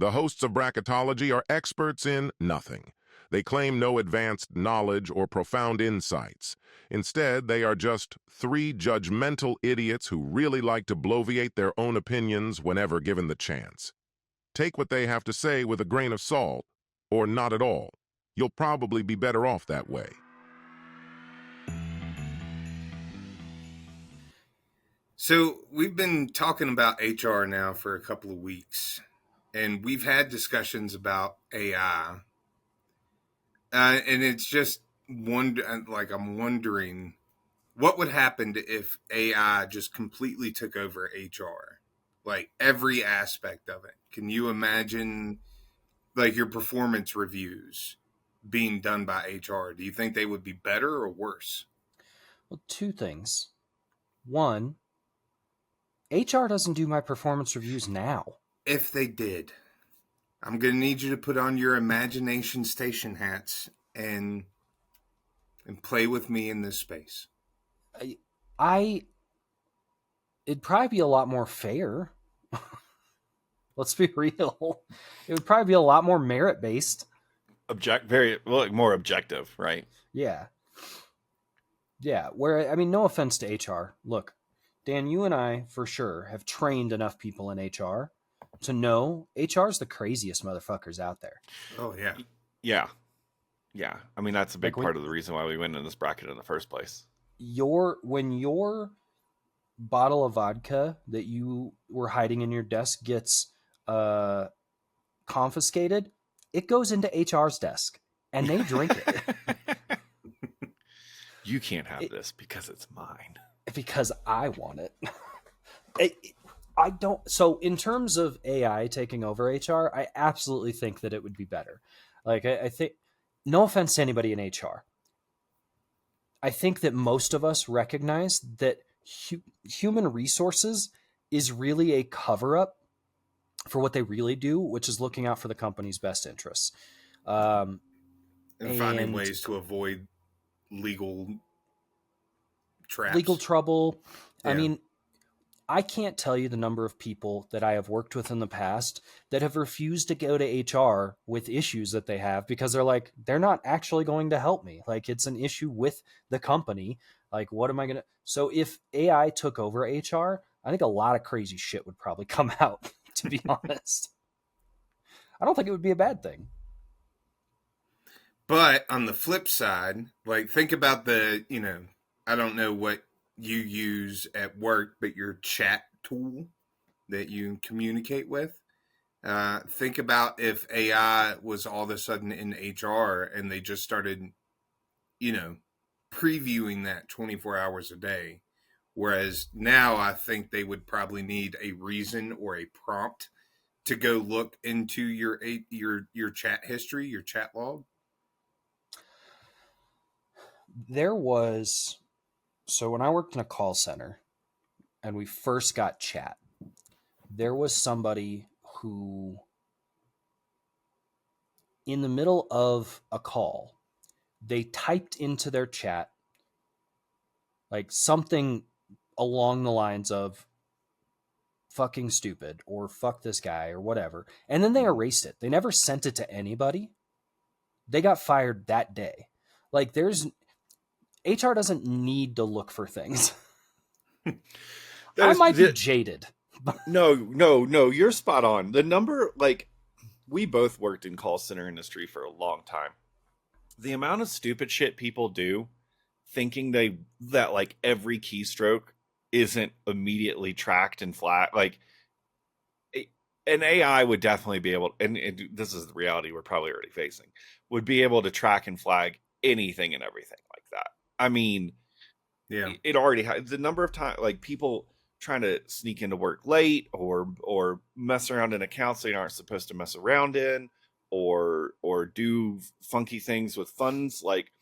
The hosts of bracketology are experts in nothing. They claim no advanced knowledge or profound insights. Instead, they are just three judgmental idiots who really like to bloviate their own opinions whenever given the chance. Take what they have to say with a grain of salt, or not at all. You'll probably be better off that way. So we've been talking about HR now for a couple of weeks, and we've had discussions about AI, and it's just I'm wondering what would happen if AI just completely took over HR, like every aspect of it. Can you imagine like your performance reviews being done by HR? Do you think they would be better or worse? Well, two things. One, HR doesn't do my performance reviews now. If they did, I'm going to need you to put on your imagination station hats and play with me in this space. I it'd probably be a lot more fair. Let's be real. It would probably be a lot more merit based. More objective, right? Yeah. Where, I mean, no offense to HR. Look, Dan, you and I for sure have trained enough people in HR to know HR is the craziest motherfuckers out there. Oh yeah. Yeah. I mean, that's a big part of the reason why we went in this bracket in the first place. When your bottle of vodka that you were hiding in your desk gets confiscated, it goes into HR's desk and they drink it. You can't have this because it's mine. Because I want it. I don't. So in terms of AI taking over HR, I absolutely think that it would be better. Like I think, no offense to anybody in HR, I think that most of us recognize that human resources is really a cover-up for what they really do, which is looking out for the company's best interests. And finding ways to avoid legal traps. Legal trouble. Yeah. I mean, I can't tell you the number of people that I have worked with in the past that have refused to go to HR with issues that they have because they're like, they're not actually going to help me. Like, it's an issue with the company. Like, what am I going to... So if AI took over HR, I think a lot of crazy shit would probably come out, to be honest. I don't think it would be a bad thing. But on the flip side, like, think about I don't know what you use at work, but your chat tool that you communicate with. Think about if AI was all of a sudden in HR and they just started, previewing that 24 hours a day. Whereas now I think they would probably need a reason or a prompt to go look into your chat history, your chat log. So when I worked in a call center and we first got chat, there was somebody who, in the middle of a call, they typed into their chat like something along the lines of fucking stupid or fuck this guy or whatever. And then they erased it. They never sent it to anybody. They got fired that day. Like, HR doesn't need to look for things. I might be jaded. No, you're spot on. The number, like, we both worked in call center industry for a long time. The amount of stupid shit people do thinking that like every keystroke isn't immediately tracked and flat. Like, an AI would definitely be able, and this is the reality we're probably already facing, would be able to track and flag anything and everything like that. I mean, yeah, it already has the number of times, like, people trying to sneak into work late or mess around in accounts they aren't supposed to mess around in, or do funky things with funds. Like,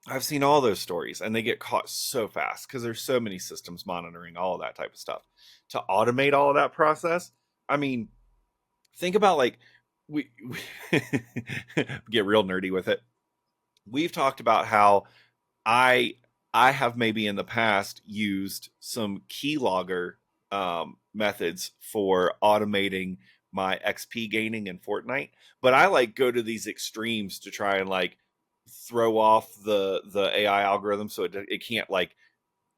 I've seen all those stories, and they get caught so fast because there's so many systems monitoring all of that type of stuff. To automate all of that process, I mean, think about, like, we get real nerdy with it. We've talked about how I have maybe in the past used some keylogger methods for automating my XP gaining in Fortnite, but I like go to these extremes to try and like throw off the AI algorithm so it can't like,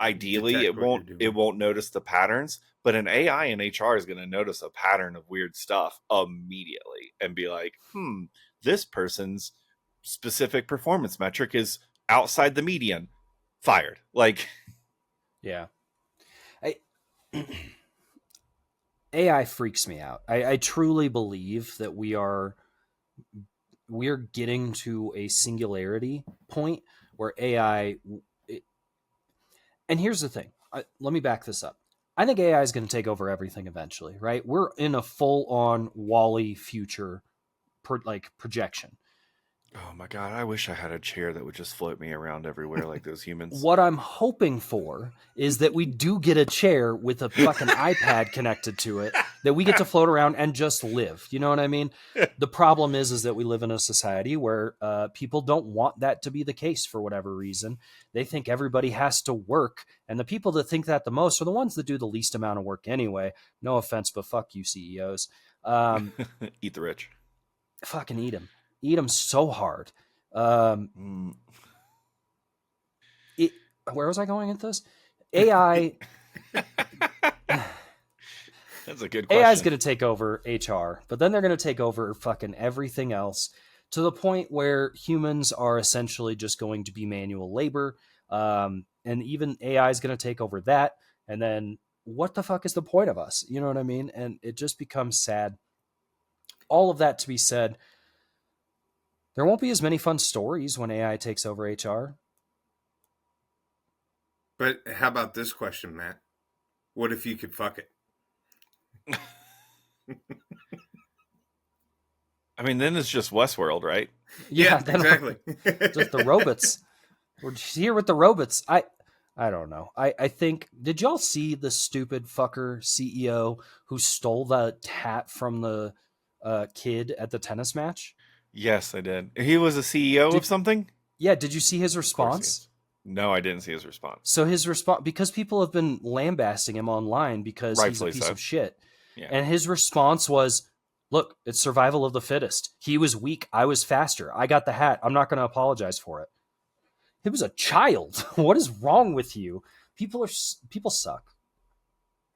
ideally Detect what you're doing. it won't notice the patterns, but an AI in HR is going to notice a pattern of weird stuff immediately and be like, this person's specific performance metric is outside the median, fired. Like, Yeah. AI freaks me out. I truly believe that we're getting to a singularity point where AI. And here's the thing. Let me back this up. I think AI is going to take over everything eventually, right? We're in a full-on Wall-E future, projection. oh my God, I wish I had a chair that would just float me around everywhere like those humans. What I'm hoping for is that we do get a chair with a fucking iPad connected to it that we get to float around and just live. You know what I mean? The problem is that we live in a society where people don't want that to be the case for whatever reason. They think everybody has to work. And the people that think that the most are the ones that do the least amount of work anyway. No offense, but fuck you, CEOs. Eat the rich. Fucking eat them. Eat them so hard. Where was I going with this? AI. That's a good question. AI is going to take over HR, but then they're going to take over fucking everything else to the point where humans are essentially just going to be manual labor. And even AI is going to take over that. And then what the fuck is the point of us? You know what I mean? And it just becomes sad. All of that to be said, there won't be as many fun stories when AI takes over HR. But how about this question, Matt? What if you could fuck it? I mean, then it's just Westworld, right? Yeah, exactly. Just the robots. We're just here with the robots. I don't know. I think, did y'all see the stupid fucker CEO who stole the hat from the kid at the tennis match? Yes, I did. He was a CEO of something? Yeah, did you see his response? No, I didn't see his response. So his response, because people have been lambasting him online because Rightfully he's a piece so. of shit. Yeah. And his response was, look, it's survival of the fittest. He was weak. I was faster. I got the hat. I'm not going to apologize for it. He was a child. What is wrong with you? People suck.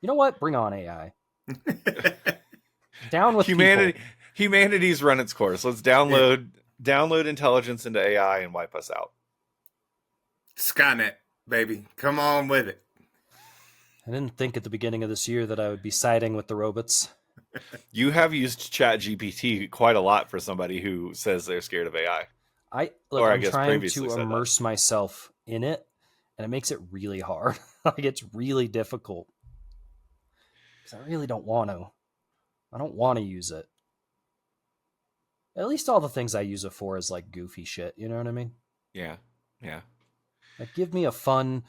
You know what? Bring on AI. Down with humanity. people. Humanity's run its course. Let's download intelligence into AI and wipe us out. Skynet, baby. Come on with it. I didn't think at the beginning of this year that I would be siding with the robots. You have used ChatGPT quite a lot for somebody who says they're scared of AI. I'm trying to immerse myself in it, and it makes it really hard. Like, it's really difficult. Because I really don't want to. I don't want to use it. At least all the things I use it for is like goofy shit. You know what I mean? Yeah. Yeah. Like, give me a fun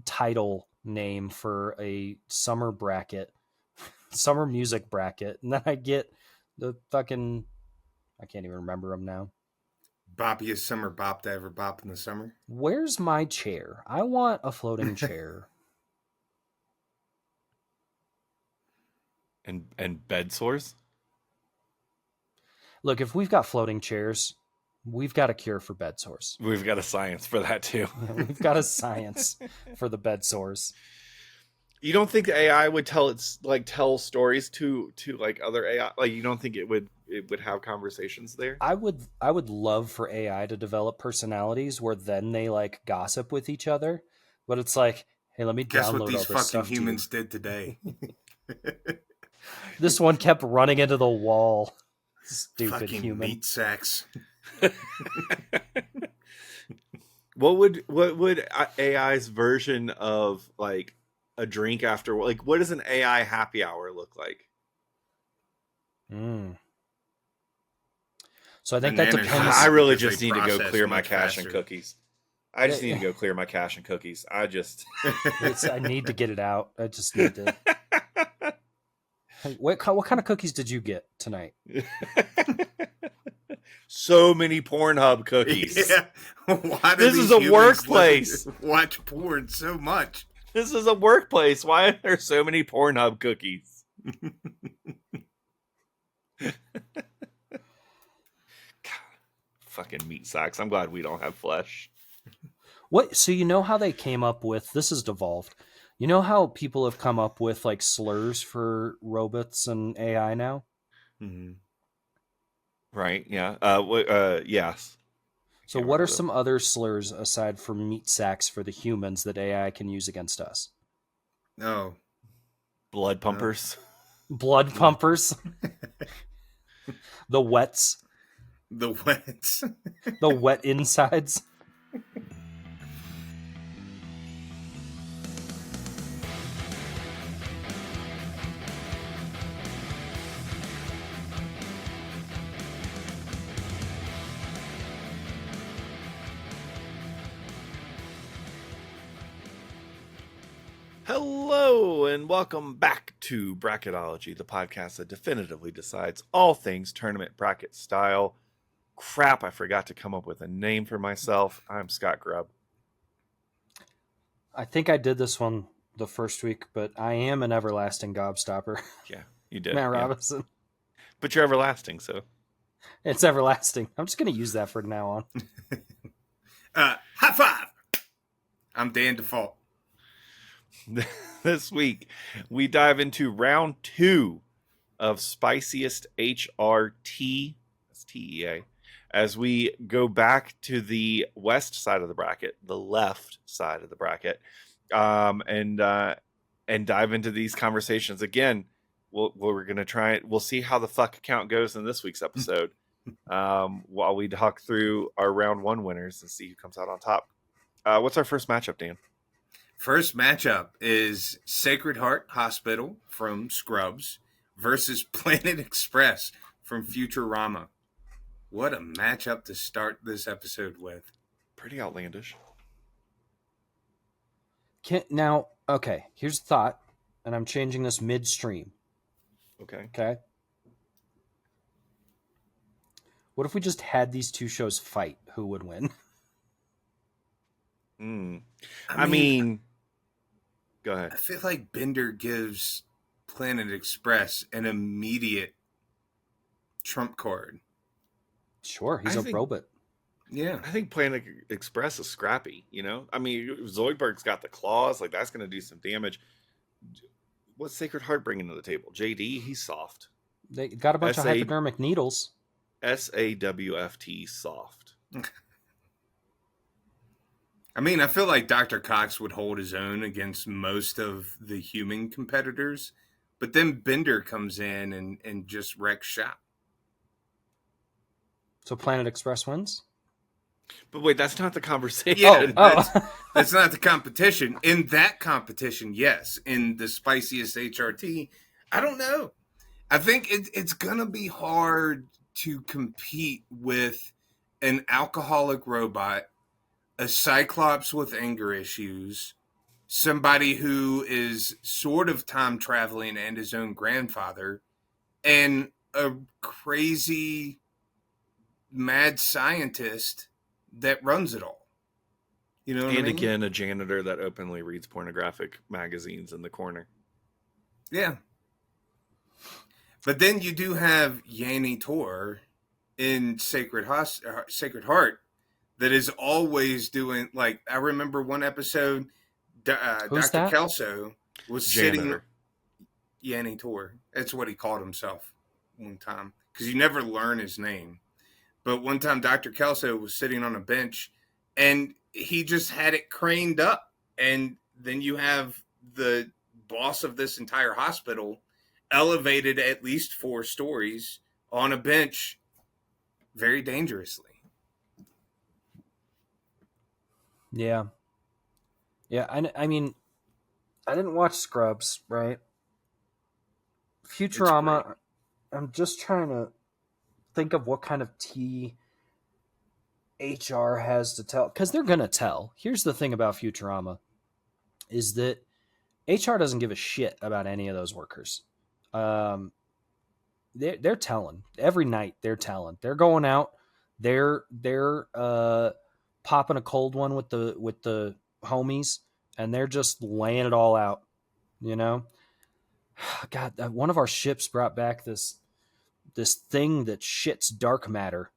title name for a summer bracket, summer music bracket, and then I get the fucking, I can't even remember them now. Boppiest summer bop to ever bop in the summer. Where's my chair? I want a floating chair. And bed sores? Look, if we've got floating chairs, we've got a cure for bed sores. We've got a science for that too. We've got a science for the bed sores. You don't think the AI would tell stories to like other AI? Like, you don't think it would have conversations there? I would love for AI to develop personalities where then they like gossip with each other, but it's like, hey, let me guess download what these all this fucking stuff humans did today. This one kept running into the wall. Stupid fucking human meat sacks. What would AI's version of like a drink after, like, what does an AI happy hour look like? So I think that depends. I really just need to go clear my cache and cookies. I just need to go clear my cache and cookies. I need to get it out. I just need to. What kind of cookies did you get tonight? So many Pornhub cookies. Yeah. Why do this is a workplace. Watch porn so much. This is a workplace. Why are there so many Pornhub cookies? fucking meat sacks. I'm glad we don't have flesh. What? So you know how they came up with this is devolved. You know how people have come up with like slurs for robots and AI now? Mhm. Right? Yeah. Yes. So Can't what are remember them. some other slurs aside from meat sacks for the humans that AI can use against us? No. Blood pumpers. Blood pumpers, the wets, The wets. the wet insides. Hello and welcome back to Bracketology, the podcast that definitively decides all things tournament bracket style. Crap, I forgot to come up with a name for myself. I'm Scott Grubb. I think I did this one the first week, but I am an everlasting gobstopper. Yeah, you did. Matt yeah. Robinson. But you're everlasting, so. It's everlasting. I'm just going to use that from now on. High five. I'm Dan Default. This week, we dive into round 2 of Spiciest HRT, that's TEA, as we go back to the west side of the bracket, the left side of the bracket, and dive into these conversations again. We're going to try it. We'll see how the fuck count goes in this week's episode while we talk through our round 1 winners and see who comes out on top. What's our first matchup, Dan? First matchup is Sacred Heart Hospital from Scrubs versus Planet Express from Futurama. What a matchup to start this episode with. Pretty outlandish. Now, okay, here's the thought, and I'm changing this midstream. Okay. What if we just had these two shows fight? Who would win? I mean, go ahead. I feel like Bender gives Planet Express an immediate trump card. Sure, he's a robot. Yeah. I think Planet Express is scrappy, you know? I mean, Zoidberg's got the claws, like that's going to do some damage. What's Sacred Heart bringing to the table? JD, he's soft. They got a bunch of hypodermic needles. SAWFT soft. I mean, I feel like Dr. Cox would hold his own against most of the human competitors, but then Bender comes in and just wrecks shop. So Planet Express wins? But wait, that's not the conversation. Yeah, that's not the competition. In that competition, yes. In the Spiciest HRT, I don't know. I think it's going to be hard to compete with an alcoholic robot, a Cyclops with anger issues, somebody who is sort of time traveling and his own grandfather, and a crazy mad scientist that runs it all. You know what I mean? And again, a janitor that openly reads pornographic magazines in the corner. Yeah. But then you do have Yanni Tor in Sacred Heart that is always doing, like, I remember one episode, Who's Dr. that? Kelso was Janitor. sitting. Yanni Tor. That's what he called himself one time. Because you never learn his name. But one time Dr. Kelso was sitting on a bench and he just had it craned up. And then you have the boss of this entire hospital elevated at least 4 stories on a bench very dangerously. Yeah. Yeah, I mean, I didn't watch Scrubs, right? Futurama, I'm just trying to think of what kind of tea HR has to tell. Because they're going to tell. Here's the thing about Futurama, is that HR doesn't give a shit about any of those workers. They're telling. Every night they're telling. They're going out. They're popping a cold one with the homies, and they're just laying it all out, you know? God, one of our ships brought back this thing that shits dark matter,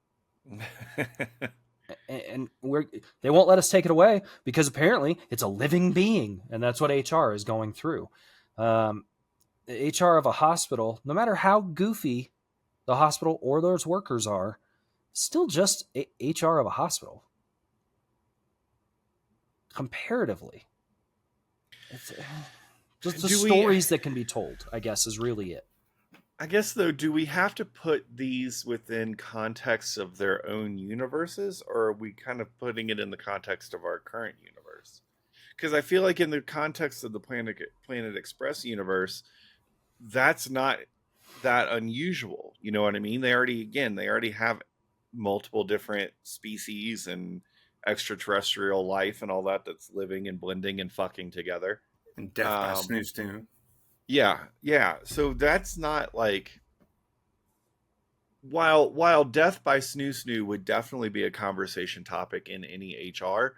And they won't let us take it away because apparently it's a living being, and that's what HR is going through. The HR of a hospital, no matter how goofy the hospital or those workers are, still just HR of a hospital. Comparatively, it's just the stories that can be told, I guess, is really it. I guess, though, do we have to put these within context of their own universes, or are we kind of putting it in the context of our current universe? Because I feel like in the context of the Planet Express universe, that's not that unusual. You know what I mean? They already have multiple different species and extraterrestrial life and all that that's living and blending and fucking together. And Death by Snooze too. Yeah. So that's not like, while Death by Snoo would definitely be a conversation topic in any HR,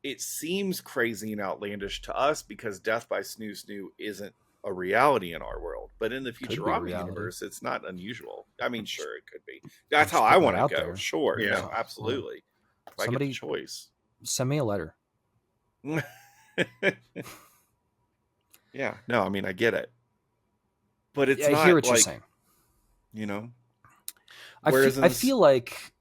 it seems crazy and outlandish to us because Death by Snoo isn't a reality in our world. But in the Futurama universe, it's not unusual. I mean, sure, it could be. That's how I want to go. There. Sure. Yeah, no, absolutely. If somebody I get the choice. Send me a letter. Yeah, no, I mean, I get it, but it's not. I hear what you're saying. You know, I feel like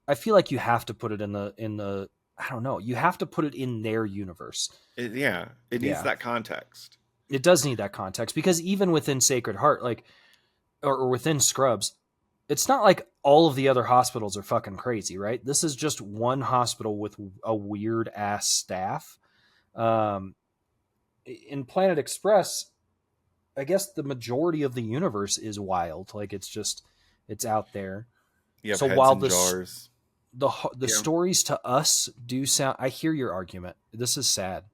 you have to put it in the. I don't know. You have to put it in their universe. It needs that context. It does need that context because even within Sacred Heart, like, or within Scrubs, it's not like all of the other hospitals are fucking crazy, right? This is just one hospital with a weird ass staff. In Planet Express, I guess the majority of the universe is wild. Like it's out there. Yeah. So while the stories to us do sound, I hear your argument. This is sad.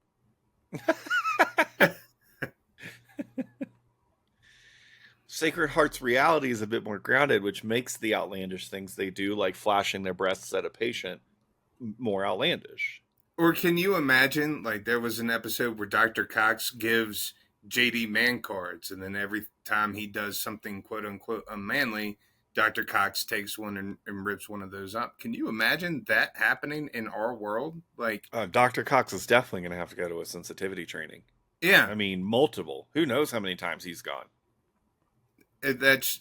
Sacred Heart's reality is a bit more grounded, which makes the outlandish things they do, like flashing their breasts at a patient, more outlandish. Or can you imagine, like, there was an episode where Dr. Cox gives JD man cards, and then every time he does something quote unquote unmanly, Dr. Cox takes one and rips one of those up. Can you imagine that happening in our world? Like, Dr. Cox is definitely going to have to go to a sensitivity training. Yeah. I mean, multiple. Who knows how many times he's gone? That's,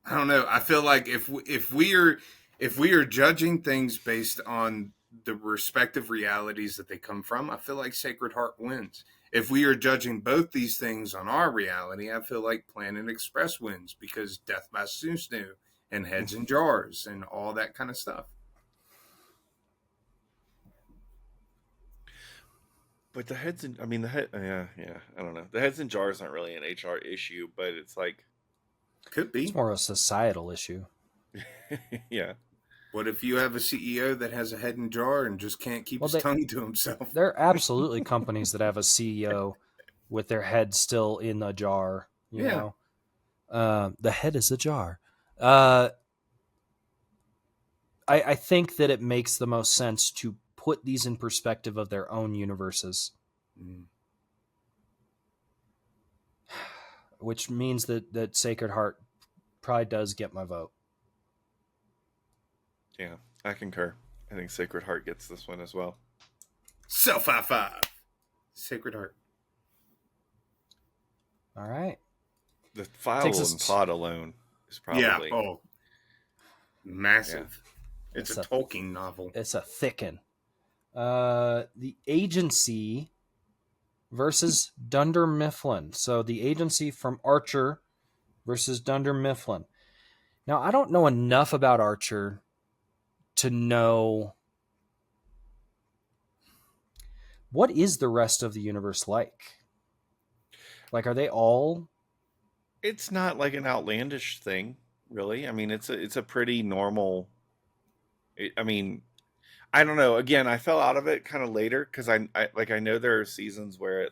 I don't know. I feel like if we are judging things based on the respective realities that they come from, I feel like Sacred Heart wins. If we are judging both these things on our reality, I feel like Planet Express wins because Death by Snoo and Heads in Jars and all that kind of stuff. But the heads in, I mean, I don't know. The Heads in Jars aren't really an HR issue, but it's like, could be. It's more a societal issue. Yeah. What if you have a CEO that has a head in jar and just can't keep his tongue to himself? There are absolutely companies that have a CEO with their head still in a jar. You know, the head is a jar. I think that it makes the most sense to put these in perspective of their own universes. Which means that Sacred Heart probably does get my vote. Yeah, I concur. I think Sacred Heart gets this one as well. Self high five. Sacred Heart. All right. The file and pod alone is probably massive. Yeah. It's a Tolkien novel. It's a thickin'. The Agency versus Dunder Mifflin. So the Agency from Archer versus Dunder Mifflin. Now, I don't know enough about Archer to know what is the rest of the universe like. Like, are they all? It's not like an outlandish thing, really. I mean, it's a pretty normal. I mean, I don't know. Again, I fell out of it kind of later because I know there are seasons where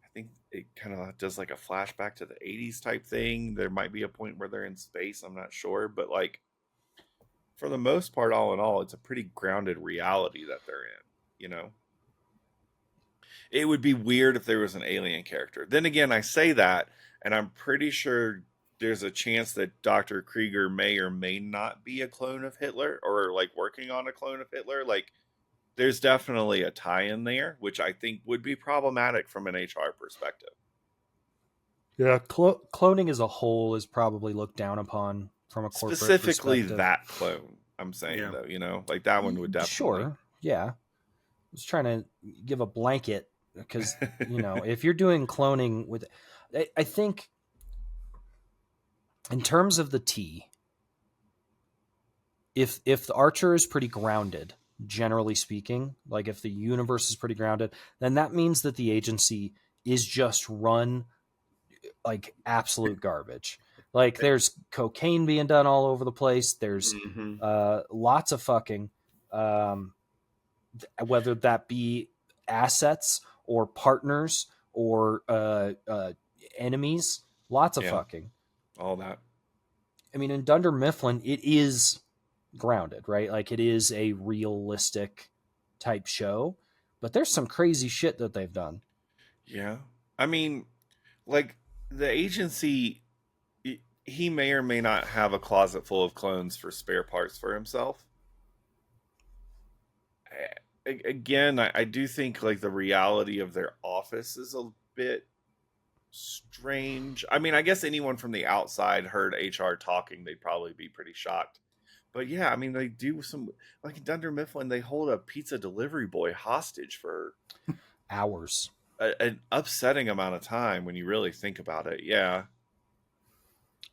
I think it kind of does like a flashback to the 80s type thing. There might be a point where they're in space. I'm not sure, but like for the most part, all in all, it's a pretty grounded reality that they're in. You know, it would be weird if there was an alien character. Then again, I say that, and I'm pretty sure there's a chance that Dr. Krieger may or may not be a clone of Hitler, or like working on a clone of Hitler. Like, there's definitely a tie in there, which I think would be problematic from an HR perspective. Yeah, cloning as a whole is probably looked down upon from a corporate Specifically perspective. that clone, I'm saying, though, you know, like that one would definitely. Sure, yeah. I was trying to give a blanket because, you know, if you're doing cloning with, I think in terms of the T, if the Archer is pretty grounded, generally speaking, like if the universe is pretty grounded, then that means that the agency is just run like absolute garbage. Like there's cocaine being done all over the place. There's lots of fucking, whether that be assets or partners or enemies, lots of fucking. All that. I mean, in Dunder Mifflin, it is grounded, right? Like it is a realistic type show, but there's some crazy shit that they've done. Yeah. I mean, like the agency, he may or may not have a closet full of clones for spare parts for himself. Again, I do think like the reality of their office is a bit strange. I mean, I guess anyone from the outside heard HR talking, they'd probably be pretty shocked. But yeah, I mean, they do some, like in Dunder Mifflin, they hold a pizza delivery boy hostage for hours, an upsetting amount of time when you really think about it. Yeah.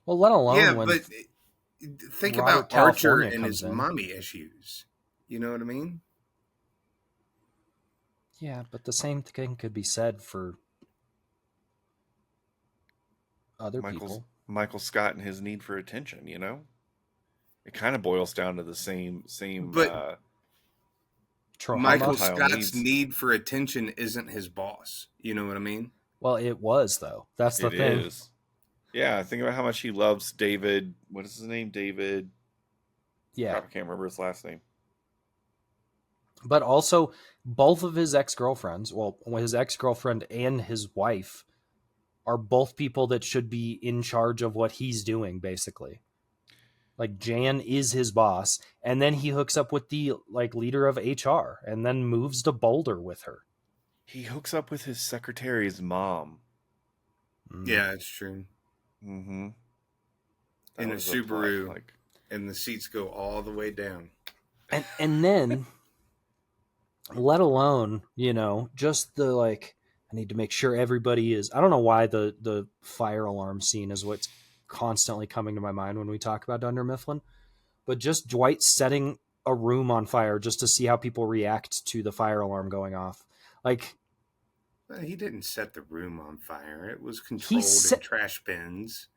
Well, let alone when but think Robert about Archer California and his comes in. mommy issues. You know what I mean? Yeah, but the same thing could be said for other people. Michael Scott and his need for attention, you know? It kind of boils down to the same But Michael Scott's need for attention isn't his boss. You know what I mean? Well, it was, though. That's the thing. It is. Yeah, think about how much he loves David. What is his name? David. Yeah. I can't remember his last name. But also, both of his ex-girlfriends, well, his ex-girlfriend and his wife, are both people that should be in charge of what he's doing, basically. Like, Jan is his boss, and then he hooks up with the like leader of HR, and then moves to Boulder with her. He hooks up with his secretary's mom. Yeah, it's true. Mm-hmm. In a Subaru, and the seats go all the way down. And then, let alone, you know, just the like, I need to make sure everybody is. I don't know why the fire alarm scene is what's constantly coming to my mind when we talk about Dunder Mifflin, but just Dwight setting a room on fire just to see how people react to the fire alarm going off. Like, he didn't set the room on fire. It was controlled in trash bins.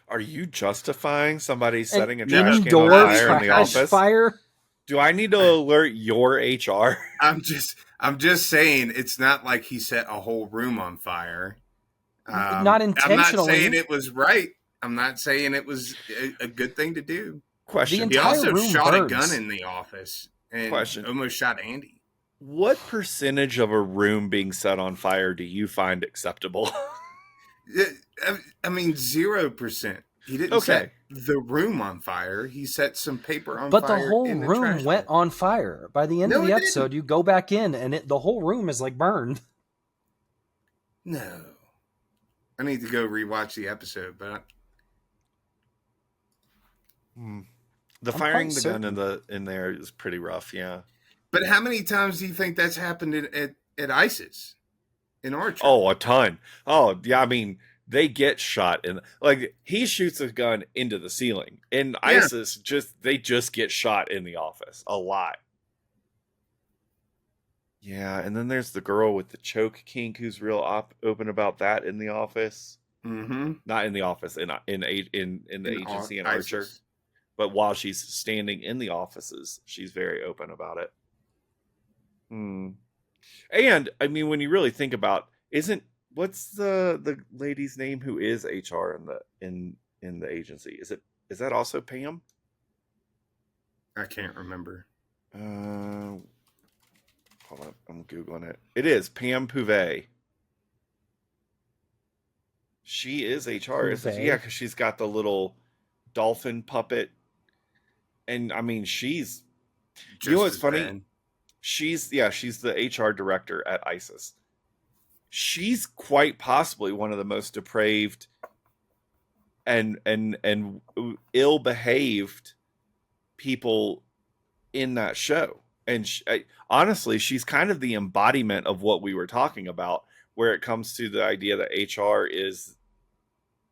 Are you justifying somebody setting a trash can on fire in the office? Fire? Do I need to alert your HR? I'm just saying it's not like he set a whole room on fire. Not intentionally. I'm not saying it was right. I'm not saying it was a good thing to do. Question. He also shot a gun in the office and almost shot Andy. What percentage of a room being set on fire do you find acceptable? I mean, 0%. He didn't set the room on fire. He set some paper on fire. But the whole room went on fire. By the end of the episode, you go back in and the whole room is like burned. No. I need to go rewatch the episode, but the firing the gun in there is pretty rough, yeah. But how many times do you think that's happened at ISIS in Archer? Oh, a ton. Oh, yeah. I mean, they get shot like he shoots a gun into the ceiling. In ISIS, they just get shot in the office a lot. Yeah, and then there's the girl with the choke kink who's real open about that in the office. Mm-hmm. Not in the office, in the agency in Archer, but while she's standing in the offices, she's very open about it. And I mean, when you really think about, what's the lady's name who is HR in the agency? Is that also Pam? I can't remember. Hold on, I'm googling it. It is Pam Pouvet. She is HR, isn't she? Uwe. Yeah, because she's got the little dolphin puppet. And I mean, she's, you know Just what's as funny? bad. She's the HR director at ISIS. She's quite possibly one of the most depraved and ill-behaved people in that show. And honestly, she's kind of the embodiment of what we were talking about, where it comes to the idea that HR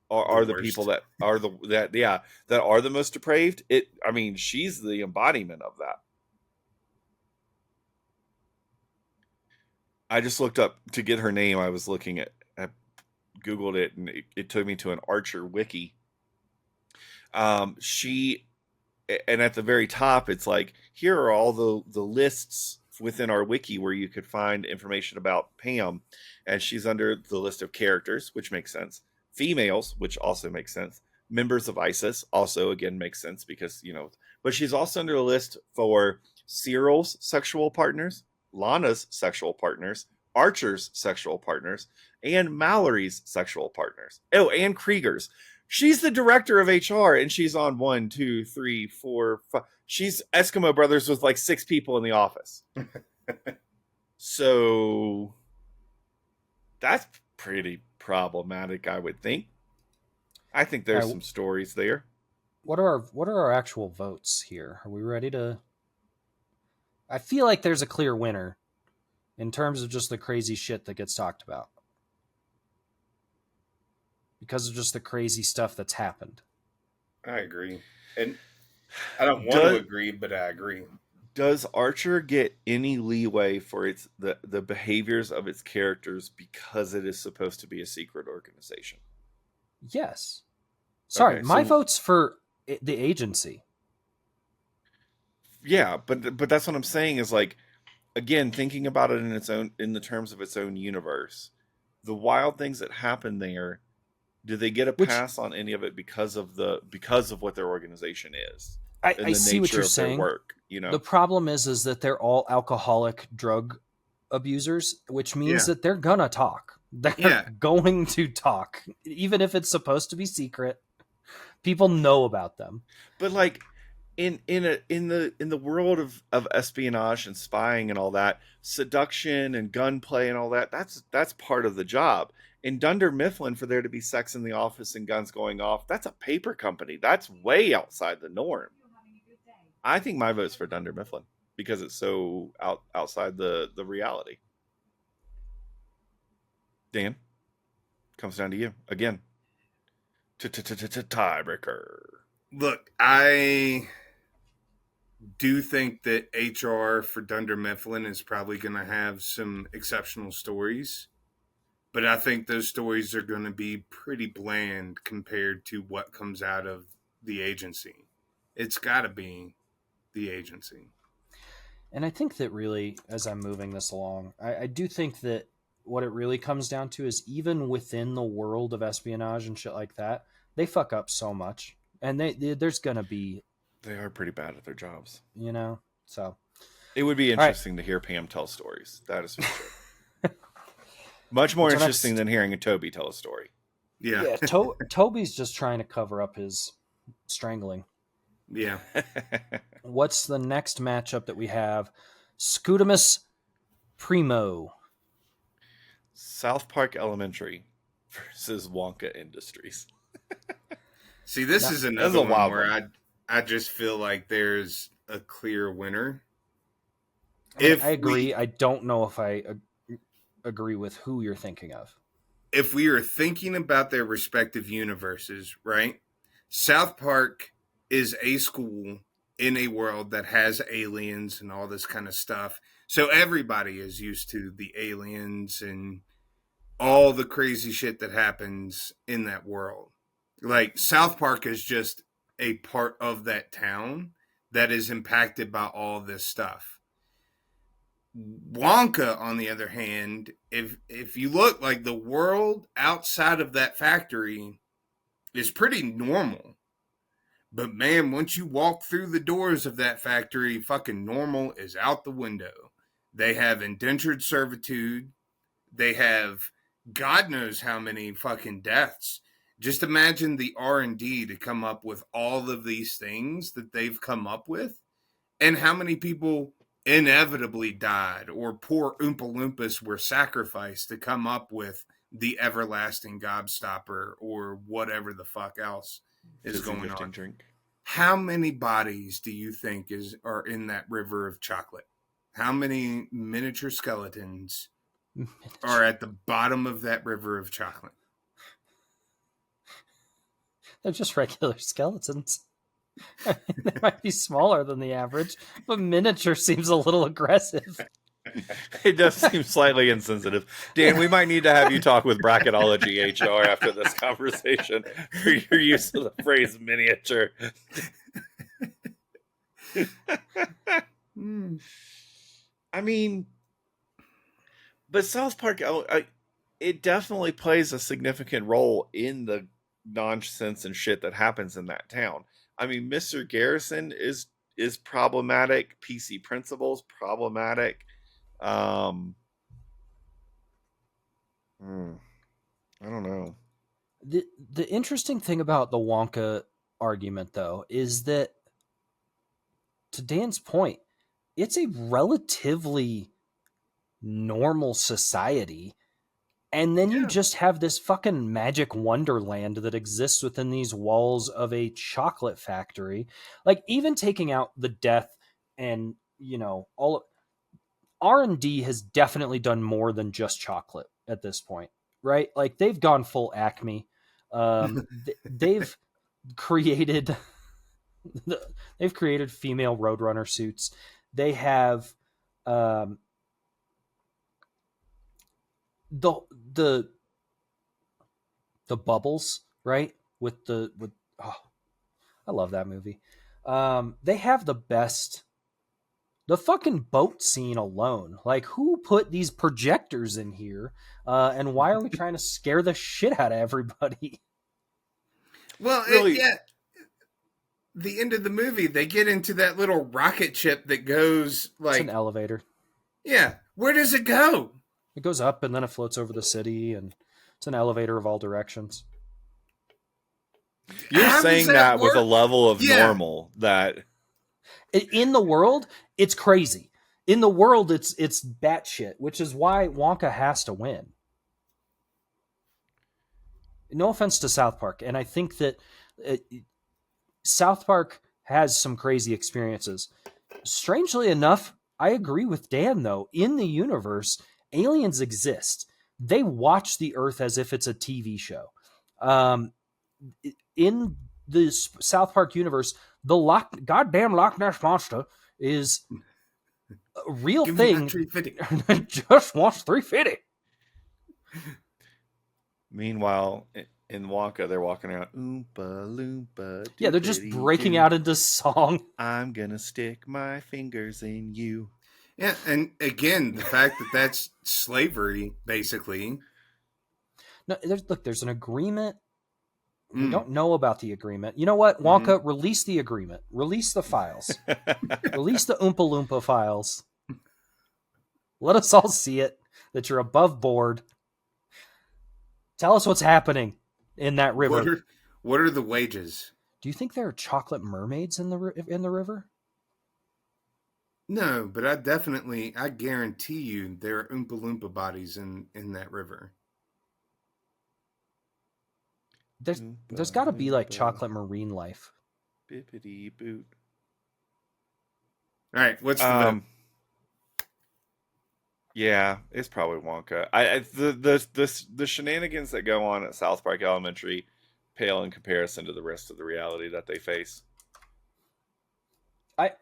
are the people worst. that are that are the most depraved. I mean, she's the embodiment of that. I just looked up to get her name. I was looking at Googled it, and it took me to an Archer wiki. She, and at the very top, it's like, here are all the lists within our wiki where you could find information about Pam, and she's under the list of characters, which makes sense. Females, which also makes sense. Members of ISIS also, again, makes sense because, but she's also under a list for Cyril's sexual partners, Lana's sexual partners, Archer's sexual partners, and Mallory's sexual partners. Oh, and Krieger's. She's the director of HR, and she's on 1, 2, 3, 4, 5. She's Eskimo Brothers with like 6 people in the office. So that's pretty problematic, I would think. I think there's some stories there. What are our actual votes here? Are we ready to? I feel like there's a clear winner in terms of just the crazy shit that gets talked about, because of just the crazy stuff that's happened. I agree. And I don't want to agree, but I agree. Does Archer get any leeway for the behaviors of its characters because it is supposed to be a secret organization? Yes. Sorry, Okay, my vote's for the agency. Yeah, but that's what I'm saying is, like, again, thinking about it in the terms of its own universe, the wild things that happen there, do they get a pass on any of it because of what their organization is? I see what you're saying. Work, The problem is that they're all alcoholic drug abusers, which means that they're gonna talk. They're going to talk, even if it's supposed to be secret. People know about them. But like in the world of espionage and spying and all that, seduction and gunplay and all that, that's part of the job. In Dunder Mifflin, for there to be sex in the office and guns going off, that's a paper company. That's way outside the norm. I think my vote's for Dunder Mifflin because it's so outside the reality. Dan, comes down to you again. Tiebreaker. Look, I do think that HR for Dunder Mifflin is probably going to have some exceptional stories, but I think those stories are going to be pretty bland compared to what comes out of the agency. It's got to be the agency. And I think that really, as I'm moving this along, I do think that what it really comes down to is even within the world of espionage and shit like that, they fuck up so much. And there's going to be... They are pretty bad at their jobs. So... It would be interesting to hear Pam tell stories. That is for sure. Much more interesting than hearing a Toby tell a story. Yeah. Toby's just trying to cover up his strangling. Yeah. What's the next matchup that we have? Scootimus Primo. South Park Elementary versus Wonka Industries. See, this is another one where I just feel like there's a clear winner. I agree. I don't know if I agree with who you're thinking of. If we are thinking about their respective universes, right? South Park is a school in a world that has aliens and all this kind of stuff. So everybody is used to the aliens and all the crazy shit that happens in that world. Like, South Park is just a part of that town that is impacted by all this stuff. Wonka, on the other hand, if you look, like, the world outside of that factory is pretty normal. But man, once you walk through the doors of that factory, fucking normal is out the window. They have indentured servitude. They have God knows how many fucking deaths. Just imagine the R&D to come up with all of these things that they've come up with, and how many people inevitably died, or poor Oompa Loompas were sacrificed to come up with the everlasting gobstopper or whatever the fuck else is Fizzy going lifting on. drink. How many bodies do you think are in that river of chocolate? How many miniature skeletons are at the bottom of that river of chocolate? They're just regular skeletons. I mean, they might be smaller than the average, but miniature seems a little aggressive. It does seem slightly insensitive. Dan, we might need to have you talk with bracketology HR after this conversation for your use of the phrase miniature. I mean, but South Park, it definitely plays a significant role in the nonsense and shit that happens in that town. I mean, Mr. Garrison is problematic. PC Principal's problematic. I don't know. The interesting thing about the Wonka argument, though, is that, to Dan's point, it's a relatively normal society. And then you just have this fucking magic wonderland that exists within these walls of a chocolate factory. Like, even taking out the death and, all R&D has definitely done more than just chocolate at this point, right? Like, they've gone full Acme. They've created female Roadrunner suits. They have the bubbles, right? I love that movie. They have the fucking boat scene alone. Like, who put these projectors in here? And why are we trying to scare the shit out of everybody? Well, really, the end of the movie, they get into that little rocket ship that goes like... It's an elevator. Yeah. Where does it go? It goes up and then it floats over the city, and it's an elevator of all directions. You're saying that work? With a level of normal that... In the world, it's crazy. In the world, it's batshit, which is why Wonka has to win. No offense to South Park, and I think that South Park has some crazy experiences. Strangely enough, I agree with Dan, though. In the universe, aliens exist. They watch the Earth as if it's a TV show. In the South Park universe, the goddamn Loch Ness Monster is a real thing. Just wants 350. Meanwhile, in Wonka, they're walking around, Oompa Loompa. Yeah, they're just breaking out into song. I'm gonna stick my fingers in you. Yeah, and again, the fact that that's slavery, basically. No, there's an agreement. We don't know about the agreement. You know what, Wonka? Release the agreement. Release the files. Release the Oompa Loompa files. Let us all see it, that you're above board. Tell us what's happening in that river. What are the wages? Do you think there are chocolate mermaids in the river? No, but I guarantee you there are Oompa Loompa bodies in that river. There's got to be like chocolate marine life. Bippity boot. All right, what's the vote? Yeah, it's probably Wonka. The shenanigans that go on at South Park Elementary pale in comparison to the rest of the reality that they face.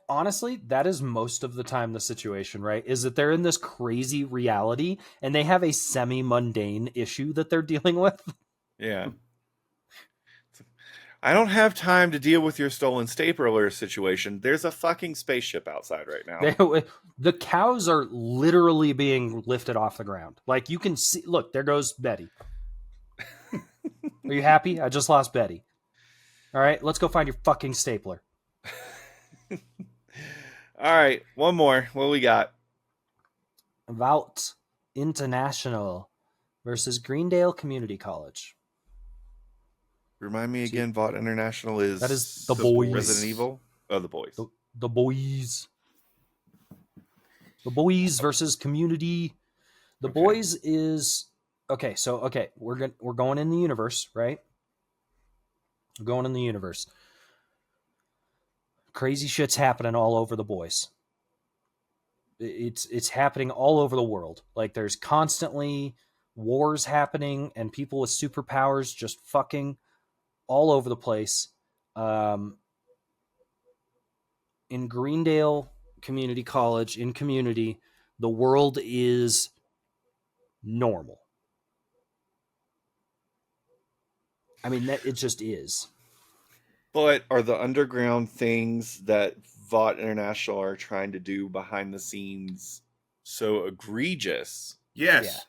Honestly, that is most of the time the situation, right? Is that they're in this crazy reality and they have a semi-mundane issue that they're dealing with. Yeah. I don't have time to deal with your stolen stapler situation. There's a fucking spaceship outside right now. The cows are literally being lifted off the ground. Like, you can see, look, there goes Betty. Are you happy? I just lost Betty. All right, let's go find your fucking stapler. All right, one more. What we got? Vault International. versus Greendale Community College. Remind me again, Vought International is... That is the boys. Resident Evil? Oh, the boys. The boys. The boys versus Community. The boys is... Okay, so, we're going in the universe, right? We're going in the universe. Crazy shit's happening all over the boys. It's happening all over the world. Like, there's constantly wars happening and people with superpowers just fucking all over the place. In Greendale Community College, in Community, the world is normal. I mean, it just is. But are the underground things that Vought International are trying to do behind the scenes so egregious? Yes.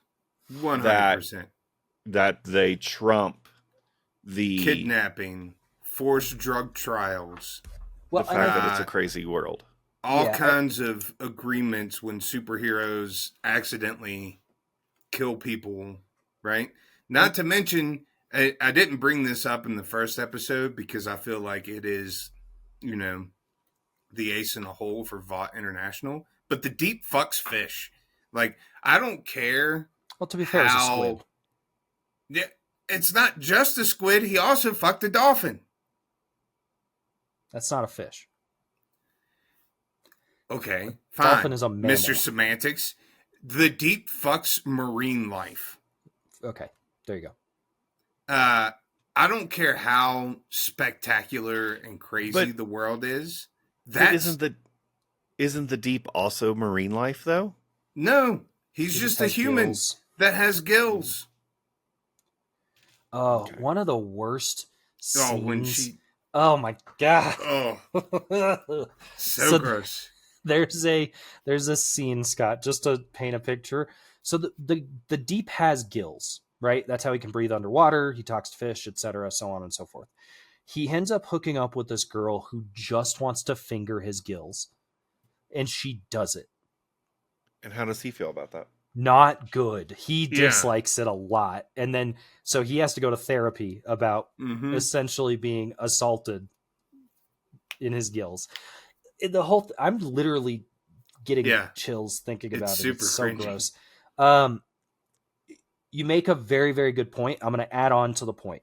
100%. That they trump the kidnapping, forced drug trials, the fact that it's a crazy world. All kinds of agreements when superheroes accidentally kill people, right? Not to mention, I didn't bring this up in the first episode because I feel like it is, the ace in the hole for Vought International. But the deep fucks fish. Like, I don't care. Well, to be fair, it's a squid. Yeah, it's not just a squid. He also fucked a dolphin. That's not a fish. Okay, fine. Dolphin is a mammal. Mr. Semantics. The deep fucks marine life. Okay, there you go. I don't care how spectacular and crazy the world is. Isn't the deep also marine life though? No, he's just a human that has gills. Oh, one of the worst scenes. Oh, when she... Oh my god. Oh. so gross. There's a scene, Scott, just to paint a picture. So the deep has gills, right? That's how he can breathe underwater. He talks to fish, etc., so on and so forth. He ends up hooking up with this girl who just wants to finger his gills, and she does it. And how does he feel about that? Not good. He dislikes it a lot. And then, so he has to go to therapy about essentially being assaulted in his gills. I'm literally getting chills thinking about it. It's so cringy. Gross. You make a very, very good point. I'm going to add on to the point.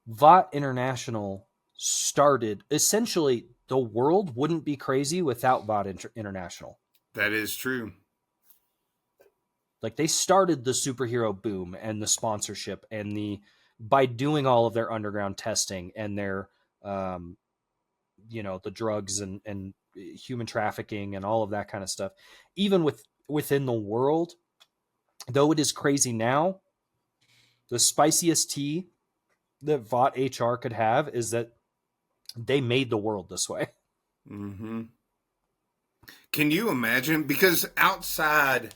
Vought International started, essentially, the world wouldn't be crazy without Vought International. That is true. Like, they started the superhero boom and the sponsorship and by doing all of their underground testing and their, the drugs and human trafficking and all of that kind of stuff. Even within the world, though it is crazy now, the spiciest tea that Vought HR could have is that they made the world this way. Mm-hmm. Can you imagine? Because outside,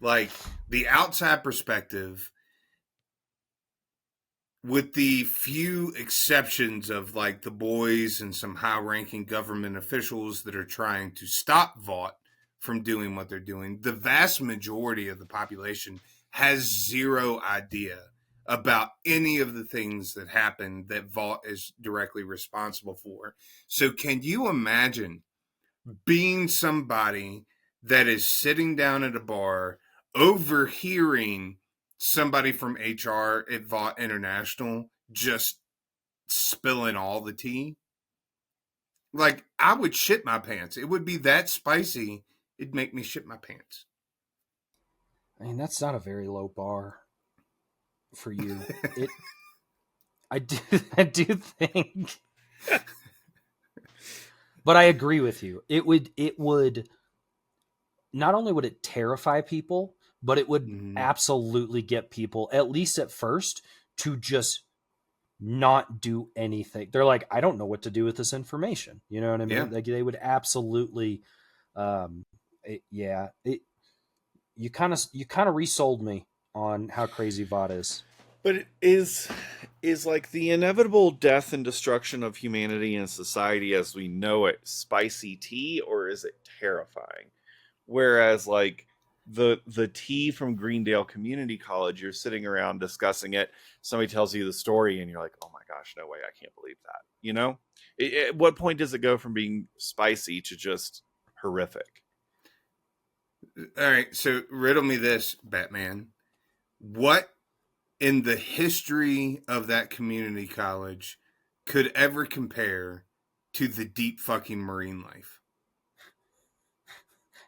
like the outside perspective, with the few exceptions of like the boys and some high-ranking government officials that are trying to stop Vought from doing what they're doing, the vast majority of the population has zero idea about any of the things that happen that Vought is directly responsible for. So can you imagine being somebody that is sitting down at a bar, overhearing somebody from HR at Vought International just spilling all the tea? Like, I would shit my pants. It would be that spicy, it'd make me shit my pants. I mean, that's not a very low bar for you. I do think... But I agree with you. It would not only would it terrify people, but it would absolutely get people, at least at first, to just not do anything. They're like, I don't know what to do with this information. You know what I mean? Yeah. Like, they would absolutely, you kind of resold me on how crazy Vought is. But it is like the inevitable death and destruction of humanity and society as we know it spicy tea, or is it terrifying? Whereas, like, the tea from Greendale Community College. You're sitting around discussing it. Somebody tells you the story, and you're like, "Oh my gosh, no way! I can't believe that." You know, at what point does it go from being spicy to just horrific? All right, so riddle me this, Batman. What in the history of that community college could ever compare to the deep fucking marine life?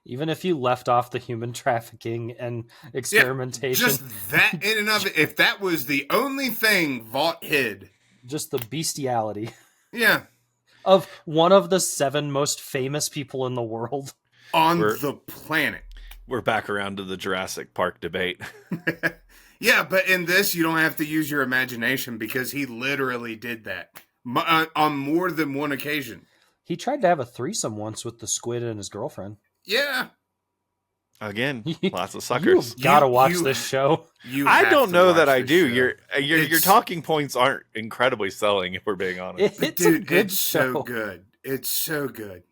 Even if you left off the human trafficking and experimentation, Just that in and of it, if that was the only thing Vought hid. just the bestiality Yeah. of one of the 7 most famous people in the world. On the planet. We're back around to the Jurassic Park debate. Yeah, but in this, you don't have to use your imagination because he literally did that on more than one occasion. He tried to have a threesome once with the squid and his girlfriend. Yeah. Again, lots of suckers. You've got to watch this show. I don't know that I do. Show. Your talking points aren't incredibly selling, if we're being honest. It's Dude, a good it's show. so good. It's so good.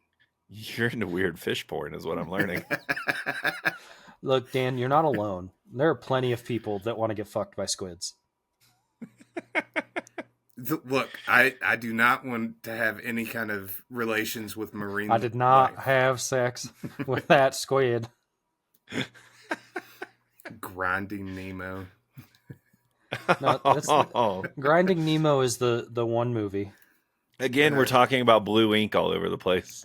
You're into weird fish porn, is what I'm learning. Look, Dan, you're not alone. There are plenty of people that want to get fucked by squids. Look, I do not want to have any kind of relations with marine. I did not life. have sex with that squid. Grinding Nemo. No, Grinding Nemo is the one movie. Again, we're talking about blue ink all over the place.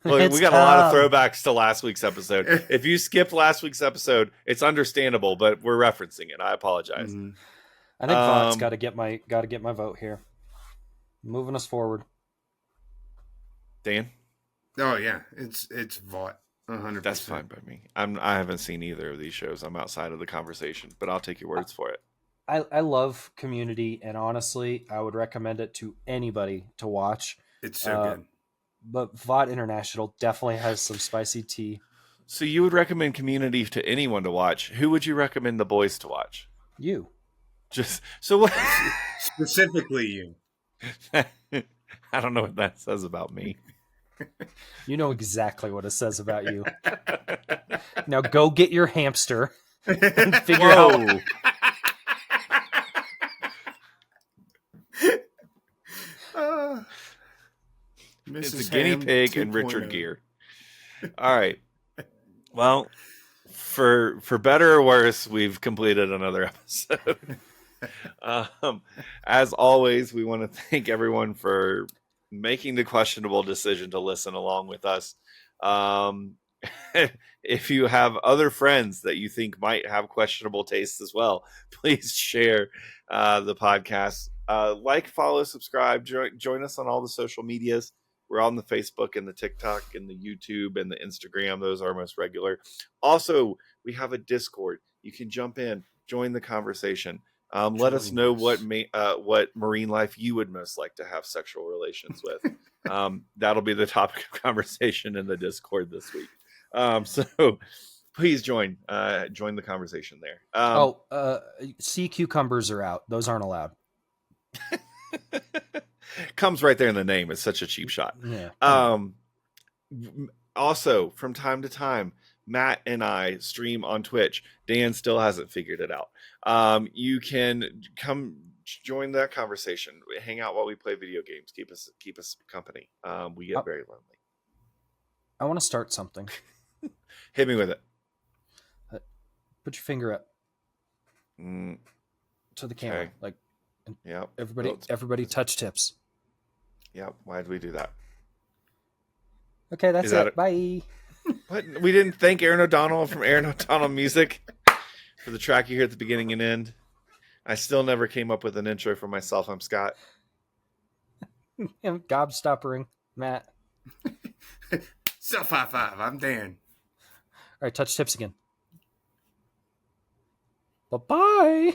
Look, It's we got a lot of tough. throwbacks to last week's episode. If you skipped last week's episode, it's understandable, but we're referencing it. I apologize. Mm-hmm. I think Vought's got to get my vote here. Moving us forward. Dan, Oh yeah, it's Vought. 100%. that's fine by me. I haven't seen either of these shows. I'm outside of the conversation, but I'll take your words for it. I love Community, and honestly, I would recommend it to anybody to watch. It's so good. But Vought International definitely has some spicy tea. So you would recommend Community to anyone to watch. Who would you recommend the boys to watch? You. Just so what? Specifically you. I don't know what that says about me. You know exactly what it says about you. Now go get your hamster and figure out. Whoa. It's a guinea Ham pig and 2.0. Richard Gere. All right. Well, for better or worse, we've completed another episode. As always, we want to thank everyone for making the questionable decision to listen along with us. If you have other friends that you think might have questionable tastes as well, please share the podcast. Like, follow, subscribe, join us on all the social medias. We're on the Facebook and the TikTok and the YouTube and the Instagram. Those are most regular. Also, we have a Discord. You can jump in, join the conversation. Let us know what marine life you would most like to have sexual relations with. That'll be the topic of conversation in the Discord this week. So please join the conversation there. Sea cucumbers are out. Those aren't allowed. Comes right there in the name. It's such a cheap shot. Yeah. Also, from time to time, Matt and I stream on Twitch. Dan still hasn't figured it out. You can come join that conversation. Hang out while we play video games. Keep us company. We get very lonely. I want to start something. Hit me with it. Put your finger up to the camera. Okay. Like, Yep. everybody touch tips. Yep. Why did we do that? Okay, that's it. Bye. What? We didn't thank Aaron O'Donnell from Aaron O'Donnell Music for the track you hear at the beginning and end. I still never came up with an intro for myself. I'm Scott. I'm gobstoppering, Matt. Self high five. I'm Dan. All right, touch tips again. Bye-bye.